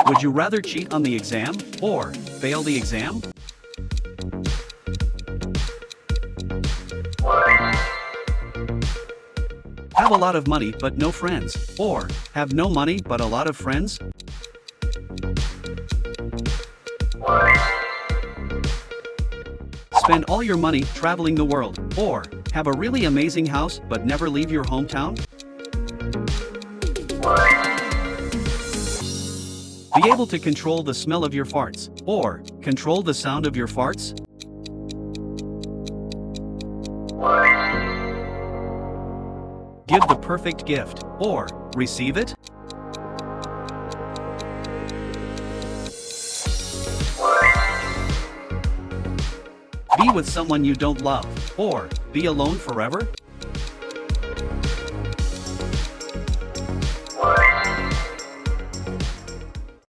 Would you rather cheat on the exam or fail the exam? Have a lot of money but no friends, or have no money but a lot of friends? Spend all your money traveling the world, or have a really amazing house but never leave your hometown? Be able to control the smell of your farts, or control the sound of your farts? Give the perfect gift, or receive it? Be with someone you don't love, or be alone forever?